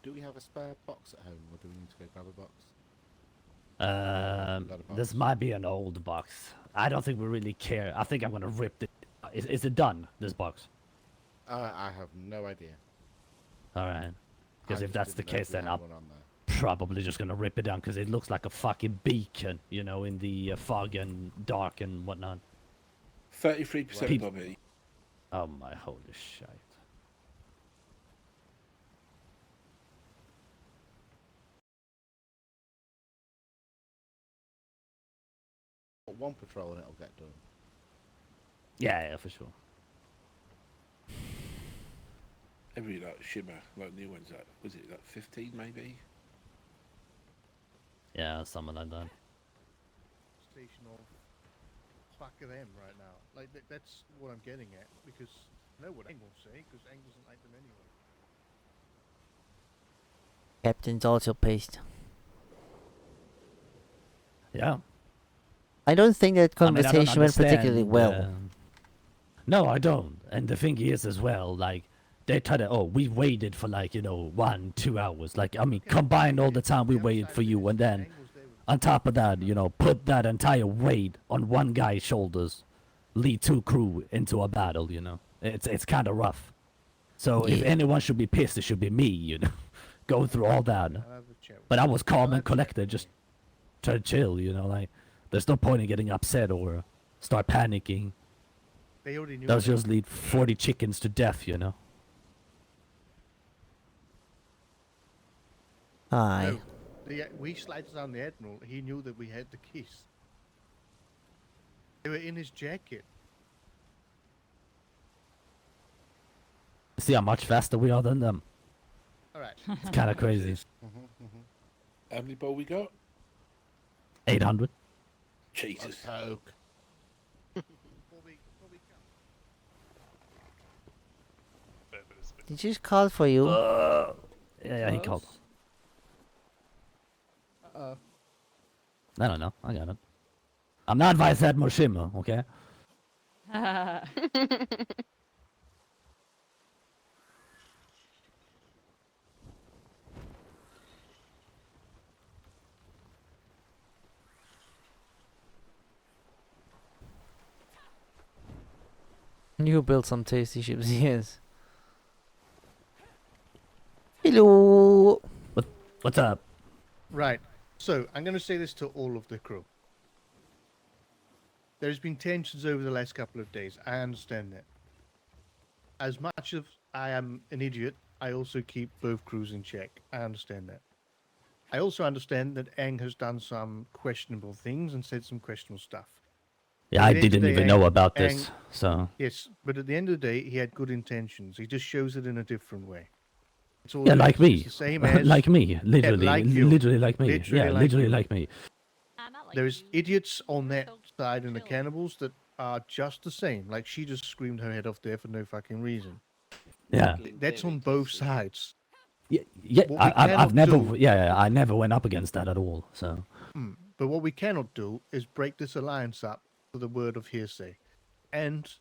Do we have a spare box at home, or do we need to go grab a box? This might be an old box. I don't think we really care. I think I'm gonna rip it. Is it done, this box? I have no idea. Alright. Because I if just that's the didn't know case, if we then had I'll one on there. probably just gonna rip it down because it looks like a fucking beacon, you know, in the fog and dark and whatnot. 33% Peop- Bobby. Oh my holy shit. But one patrol and it'll get done. Yeah, for sure. Every like shimmer, like new ones, like was it like 15 maybe? Yeah, something like that. Station off. Fuck them right now. Like that's what I'm getting at because I know what Ang will say because Ang doesn't like them anyway. Captain's also pissed. Yeah. I don't think that I mean, I don't conversation went particularly understand, well. No, I don't. And the thing is as well, like, they try to, we waited for like, 1, 2 hours. Like, I mean, combine all the time we waited for you and then on top of that, put that entire weight on one guy's shoulders, lead 2 crew into a battle, It's kind of rough. So if anyone should be pissed, it should be me, Go through all that. But I was calm and collected, just try to chill, like, there's no point in getting upset or start panicking. They already knew. That'll that. just lead 40 chickens to death, Aye. No, we slid down the Admiral. He knew that we had the keys. They were in his jacket. See how much faster we are than them. All right. It's kind of crazy. How many ball we got? 800. Jesus. Did you just call for you? Yeah, he called. Uh-oh. I don't know. I got it. I'm not Vice Admiral Shimmer, okay? You built some tasty ships, yes. Hello. What's up? Right. So, I'm going to say this to all of the crew. There's been tensions over the last couple of days. I understand that. As much as I am an idiot, I also keep both crews in check. I understand that. I also understand that Aang has done some questionable things and said some questionable stuff. Yeah, I didn't even know about this, so... Yes, but at the end of the day, he had good intentions. He just shows it in a different way. It's all Yeah, it like is. me. It's the same as... like me. Literally. Yeah, like you. Literally like me. Literally yeah, like literally you. like me. There's idiots on that side and the cannibals that are just the same. Like, she just screamed her head off there for no fucking reason. Yeah. That's on both sides. Yeah, What we I've cannot never... do- Yeah, I never went up against that at all, so... But what we cannot do is break this alliance up for the word of hearsay. And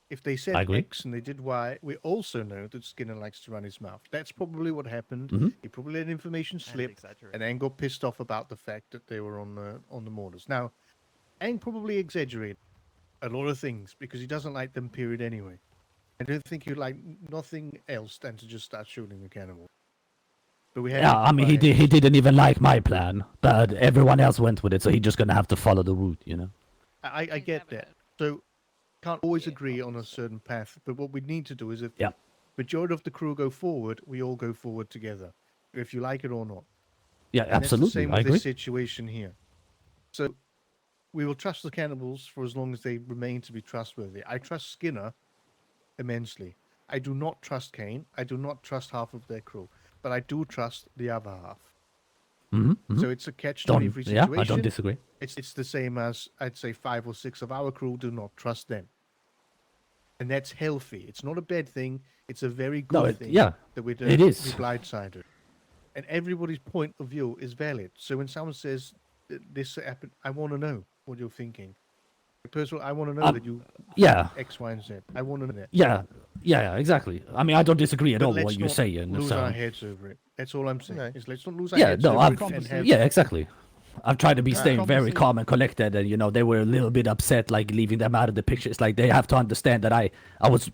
if they said I agree. X and they did Y, we also know that Skinner likes to run his mouth. That's probably what happened. Mhm. He probably let information slip, and Aang got pissed off about the fact that they were on the mortars. Now, Aang probably exaggerated a lot of things because he doesn't like them. Period. Anyway, I don't think he'd like nothing else than to just start shooting the cannibal. But we had Yeah, I mean, he didn't even like my plan, but everyone else went with it, so he's just gonna have to follow the route, you know? I get that. So can't always agree on a certain path, but what we need to do is if the majority of the crew go forward, we all go forward together, if you like it or not. Yeah, And absolutely, That's the same I with agree. this situation here. So we will trust the cannibals for as long as they remain to be trustworthy. I trust Skinner immensely. I do not trust Kane. I do not trust half of their crew, but I do trust the other half. So it's a catch-23 situation. Yeah, I don't disagree. It's the same as I'd say 5 or 6 of our crew do not trust them, and that's healthy. It's not a bad thing. It's a very good thing. Yeah, that we don't it is. be blindsided, and everybody's point of view is valid. So when someone says this happened, I want to know what you're thinking. Personally, I want to know that you yeah. X, Y, and Z. I want to know that. Yeah, exactly. I mean, I don't disagree at But all let's what you're not saying. Lose so... our heads over it. That's all I'm saying. Is let's not lose our Yeah, heads no, over it and have yeah, exactly. I've tried to be staying very calm and collected, and they were a little bit upset, like leaving them out of the picture. It's like they have to understand that I was,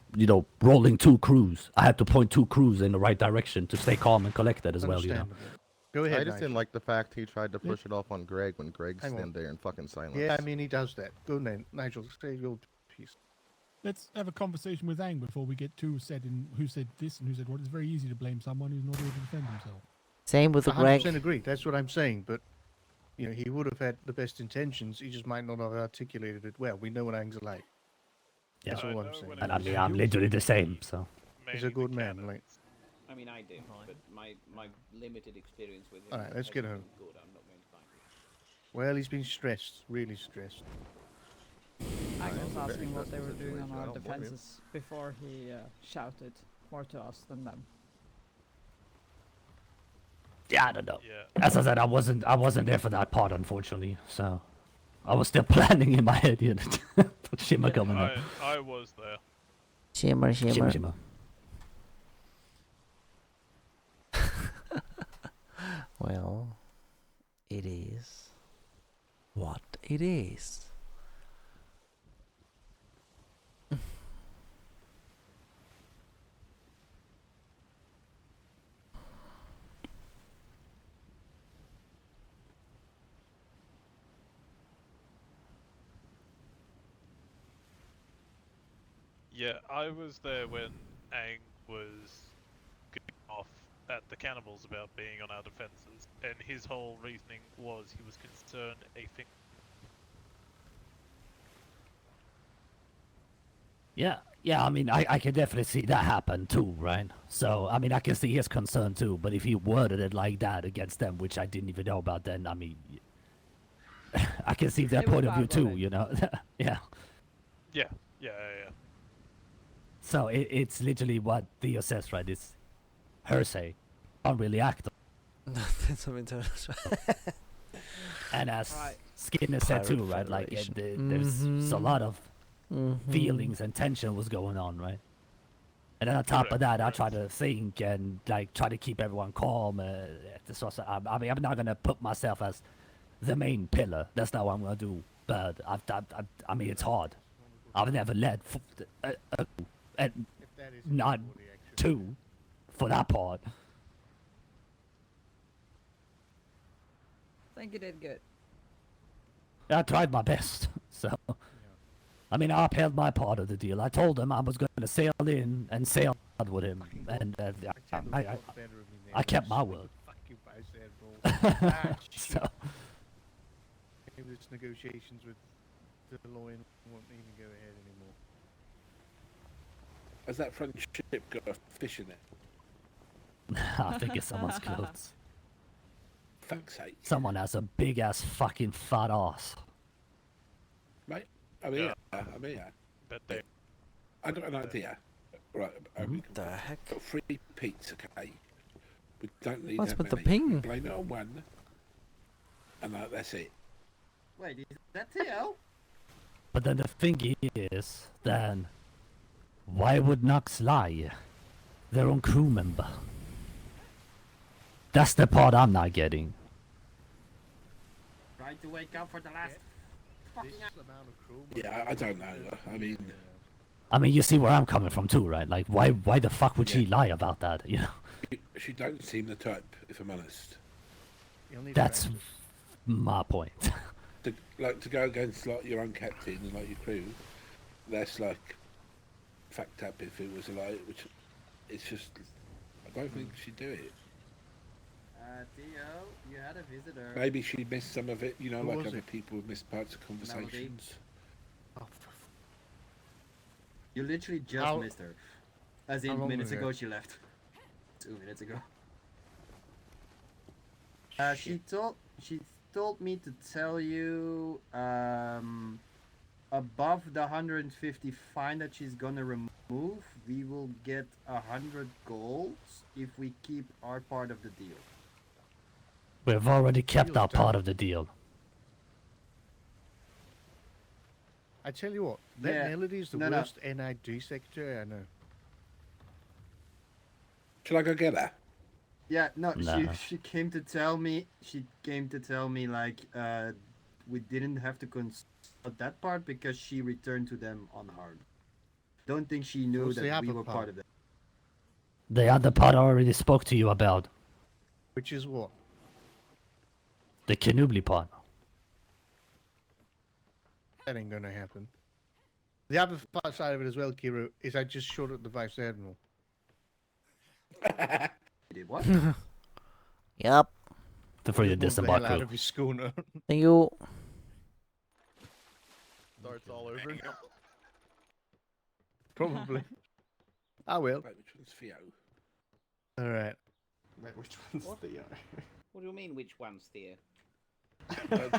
rolling 2 crews. I had to point 2 crews in the right direction to stay calm and collected as well. Go ahead. I just didn't like the fact he tried to push it off on Greg when Greg's standing there in fucking silence. Yeah, I mean he does that. Go then, Nigel. Say your piece. Let's have a conversation with Aang before we get too said in who said this and who said what. It's very easy to blame someone who's not able to defend himself. Same with the 100% Greg. agree. That's what I'm saying. But he would have had the best intentions. He just might not have articulated it well. We know what Aang's like. Yeah. That's all I'm saying. And I mean, I'm literally the same, so... He's a good man. Like. I mean, I do, but my limited experience with him. All right, let's get home. Good. I'm not going to find it. Well, he's been stressed, really stressed. I was asking what they were doing on our defenses before he shouted more to us than them. Yeah, I don't know. As I said, I wasn't there for that part, unfortunately. So I was still planning in my head, Shimmer coming up. I was there. Shimmer. Shimmer. Well, it is what it is. Yeah, I was there when Aang was going off at the cannibals about being on our defences, and his whole reasoning was he was concerned Yeah, I mean, I can definitely see that happen too, right? So, I mean, I can see his concern too, but if he worded it like that against them, which I didn't even know about then, I mean, I can see their point of view too, Yeah. Yeah. So, it's literally what Theo says, right? It's hearsay, can't really act on. That's some internal. And as Skinner said too, right? Like, there's a lot of feelings and tension was going on, right? And then on top of that, I try to think and like try to keep everyone calm. I mean, I'm not gonna put myself as the main pillar. That's not what I'm gonna do. But I mean, it's hard. I've never led, not 2 for that part. think you did good. I tried my best, so. I mean, I upheld my part of the deal. I told him I was going to sail in and sail out with him, and I kept my word. Fuck you, Vice Admiral. Shit. So, Maybe this negotiations with Doubloon won't even go ahead anymore. Has that front ship got a fish in it? I think it's someone's clothes. Fuck's sake. Someone has a big ass fucking fat ass. Mate, I mean, Bet they. I got an idea. Right, we The heck? got 3 peats, okay? We don't need What's that with the many. ping? Blame it on one, and that's it. Wait, is that TL? But then the thing is, then, why would Nux lie? Their own crew member. That's the part I'm not getting. Trying to wake up for the last fucking amount of crew. Yeah, I don't know. I mean, you see where I'm coming from too, right? Like, why the fuck would she lie about that, you know? She don't seem the type, if I'm honest. That's my point. to go against like your own captain and like your crew, that's like fucked up if it was a lie, which it's just, I don't think she'd do it. Theo, you had a visitor. Maybe she missed some of it, you know, Who like was other it? people have missed parts of conversations. You literally just How- missed her. As how in long minutes was ago it? she left. 2 minutes ago. She told me to tell you above the 150 fine that she's gonna remove, we will get 100 golds if we keep our part of the deal. We've already kept our part of the deal. I tell you what, that Yeah. Melody is the No, no. worst NID secretary I know. Shall I go get her? Yeah, no, Nah. she came to tell me, like, we didn't have to consult that part because she returned to them unharmed. Don't think she knew What's the that we other were part? part of that. The other part I already spoke to you about. Which is what? The Canubli part. That ain't gonna happen. The other side of it as well, Kiro, is I just shot at the Vice Admiral. You did what? Yep. To free the Just moved the disembark hell out crew. of his schooner. Thank you. Starts all over again. Probably. I will. Right, which one's Theo? Alright. Wait, which one's Theo? What do you mean, which one's Theo? Well,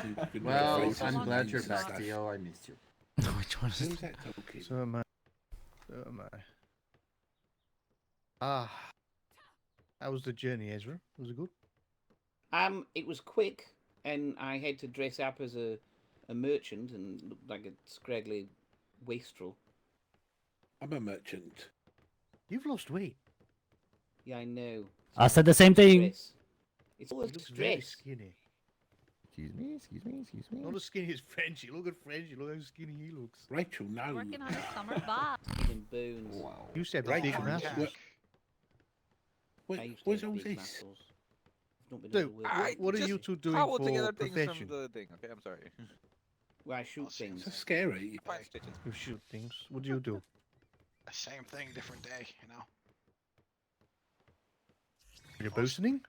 Well, faces I'm and glad names you're and back, stuff. Theo. I missed you. Which one is Who's it? that talking? So am I. So am I. Ah. How was the journey, Ezra? Was it good? It was quick, and I had to dress up as a merchant and look like a scraggly wastrel. I'm a merchant. You've lost weight. Yeah, I know. I said the same thing. Stress. It's all You look very stress. skinny. Excuse me, excuse me, excuse me. Not as skinny as Frenchie. Look at Frenchie. Look how skinny he looks. Rachel, no. Working on a summer bod. And bones. Wow. You said Right, big Jack. muscles. I used to Where's have all big this? muscles. I've not been Dude, able to work. what are you two doing cobble for together things profession? from the thing. Okay, I'm sorry. Well, I shoot things. So scary. Fine stitches. You shoot things. What do you do? Same thing, different day, you know. You're boosting?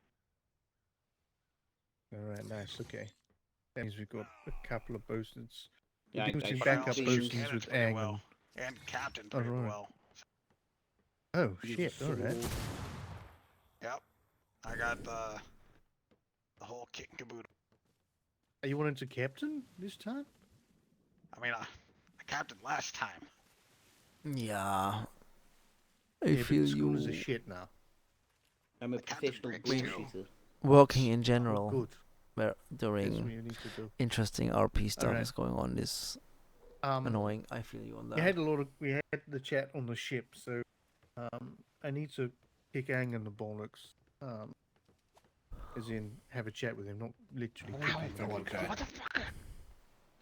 Alright, nice, okay. That means we've got a couple of boostings. Yeah, We're doing I some shot backup things. boostings with pretty Ang well. And Captain Oh, pretty right. well. Oh, Use shit, a alright. sword. Yep. I got the whole kit and caboodle. Are you wanting to captain this time? I mean, I captained last time. Yeah. I Yeah, but feel the school is a you shit now. I'm a Captain professional Briggs, too. bullshitter. working in general Good. where That's what during you need to do. interesting RP stuff Alright. is going on is annoying. I feel you on that. We had the chat on the ship, so I need to kick Ang in the bollocks. As in have a chat with him, not literally kick him. in the bollocks. Motherfucker!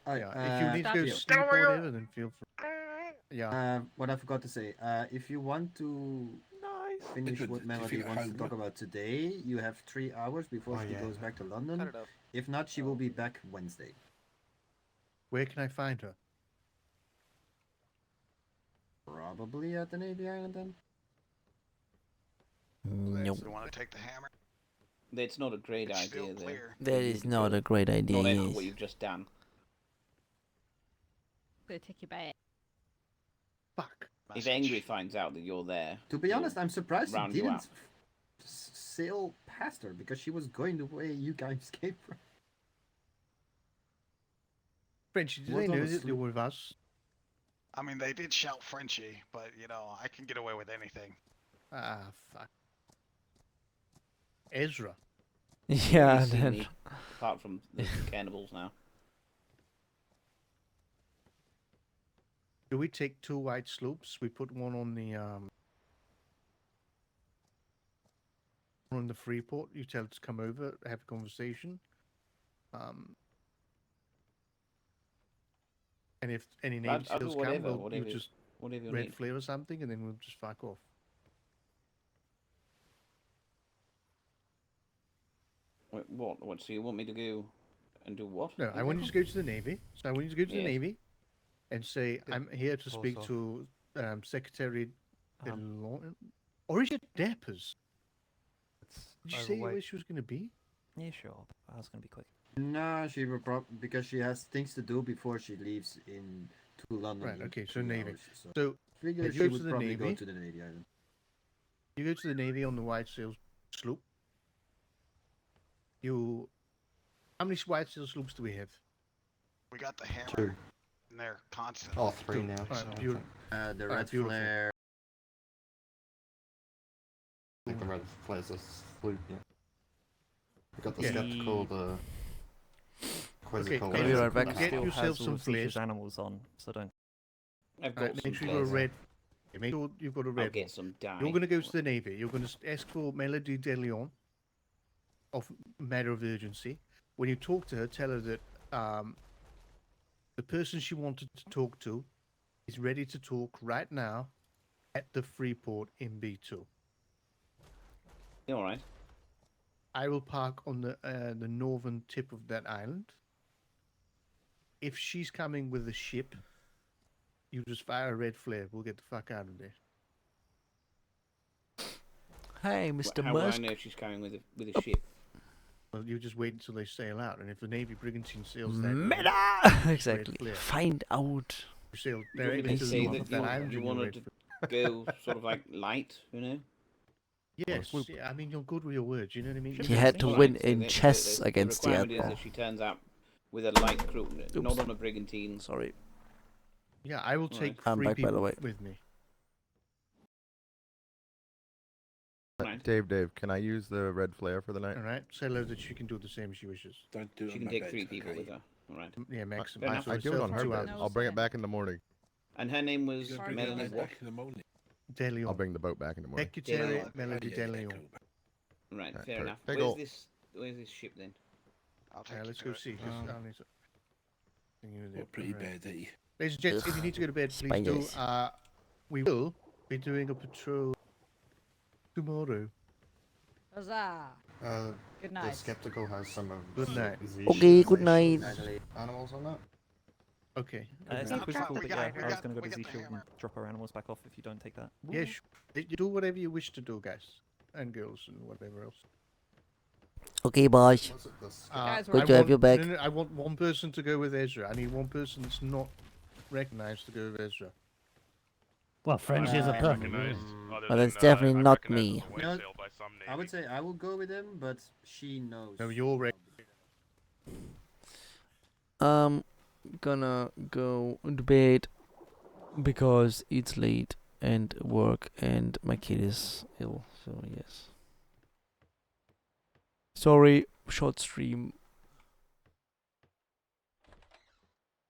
Yeah, if you need to go Theo. sleep or whatever, then feel free. Yeah. What I forgot to say, if you want to finish what do you Melody feel at wants to home? talk about today, you have 3 hours before Oh, she yeah. goes back to London. Cut it off. If not, she will be back Wednesday. Where can I find her? Probably at the Navy Island then. You want to take the hammer? That's not a great It's idea. still There. clear. That is not a great idea. Not after Yes. what you've just done. Gonna take you back. Fuck. If Angry finds out that you're there, To be honest, I'm surprised round he you didn't up. sail past her because she was going the way you guys came from. Frenchie, do Was they on know a that you're sloop. with us? I mean, they did shout Frenchie, but you know, I can get away with anything. Ah, fuck. Ezra. Yeah, You've seen then. me, apart from the cannibals now. Do we take 2 white slopes? We put one on the Freeport. You tell it to come over, have a conversation. And if any Navy I'll do SEALs come, whatever, we'll whatever, just whatever you red need. flare or something, and then we'll just fuck off. Wait, what? What? So you want me to go and do what? No, I want you to go to the Navy. So I want you to go to the Yes. Navy and say, I'm here to speak Also- to Secretary DeLon. Or is it Deppers? Did you say overweight. where she was going to be? Yeah, sure. I was gonna be quick. No, she will because she has things to do before she leaves to London. Right, in okay, so 3 Navy. hours, So, figure if she you go would to the probably go Navy, to the Navy Island. you go to the Navy on the White Sail sloop. How many White Sail sloops do we have? We got the hammer. 2. And they're constantly. Oh, 3 now. Alright, so beautiful. The Alright, Red beautiful. Flare. I think the red flares a sloop, yeah. We got the Yeah. skeptical, the quizzical. Okay, I'll be right back. Get Still yourself has some all Seisha's flares. animals on, so don't. I've got Alright, some make sure you've got a flares. red. Okay, make sure you've got a red. I'll get some dye. You're going to go to the Navy. You're going to ask for Melody De Leon of matter of urgency. When you talk to her, tell her that the person she wanted to talk to is ready to talk right now at the Freeport in B2. You all right? I will park on the northern tip of that island. If she's coming with a ship, you just fire a red flare. We'll get the fuck out of there. Hey, Mr. How will I Musk. know she's coming with a ship? Well, you just wait until they sail out, and if the Navy brigantine sails that Meta! red Exactly. flare. Find out. You sail You want directly me to to the say north that of that island. you and you're wanted red to go sort of like light, you know? Yes, yeah, I mean, you're good with your words, you know what I mean? He had to Alright, win so in chess the against the requirement is Admiral. that she turns up with a light crew, not on a brigantine. Sorry. Yeah, I will Alright. take I'm 3 back, by the people way. with me. Right. Dave, can I use the red flare for the night? All right, tell her that she can do the same as she wishes. Don't do it She on can my take bed, 3 people okay? with her. Alright. Yeah, maximum. Fair enough. I do it on her Two bed. hours. I'll bring it back in the morning. And her name was You're gonna bring it Melanie back what? in the morning. De Leon. I'll bring the boat back in the morning. Secretary Leon. Melody Yeah, De yeah, Leon. cool. Right, Right, fair perfect. enough. Big Where's ol'- this ship then? I'll take you Let's to go it. see. 'Cause I need to... What a pretty Alright. bad day. Ladies and gents, if you need to go to bed, please do. Spiders. We will be doing a patrol tomorrow. Huzzah! Good The night. skeptical has some of Good night. Okay, good night. animals on that. Okay. It's night. not quizzical, We but got yeah, it, we I was got- gonna go we to got the Z Shield and hammer. drop our animals back off if you don't take that. Yes, you do whatever you wish to do, guys. And girls and whatever else. Okay, boys. Was it the Guys, Good we're to have you back. I want one person to go with Ezra. I need one person that's not recognized to go with Ezra. Well, French is a perfect. Well, that's definitely not me. No, I would say I will go with him, but she knows. No, you're right. Gonna go to bed because it's late and work and my kid is ill. So yes. Sorry, short stream.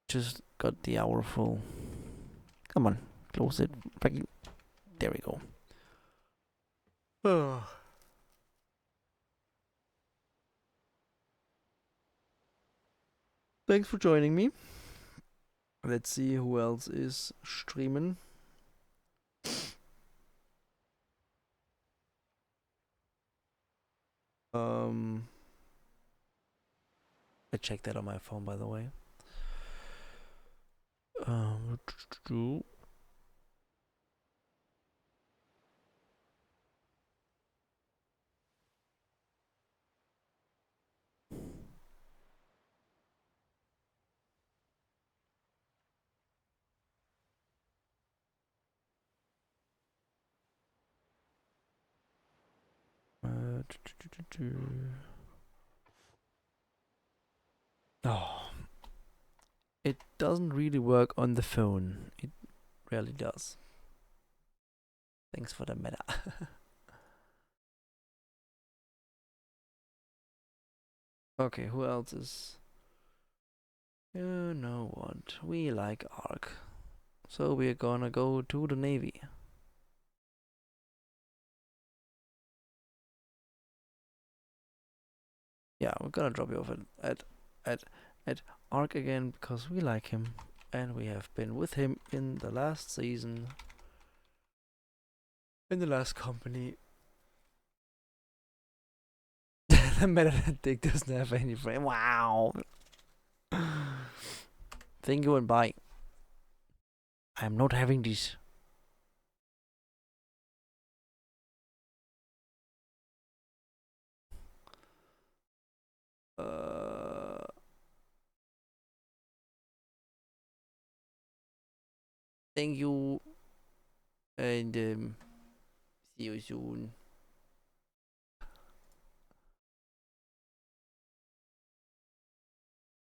Just got the hour full. Come on, close it. Fucking- There we go. Thanks for joining me. Let's see who else is streaming. I checked that on my phone, by the way. Oh, it doesn't really work on the phone. It rarely does. Thanks for the meta. Okay, who else is? You know what? We like Ark. So we're gonna go to the Navy. Yeah, we're gonna drop you off at Ark again because we like him and we have been with him in the last season, in the last company. The meta dick doesn't have any frame. Wow. Thank you and bye. I'm not having this. Thank you and see you soon.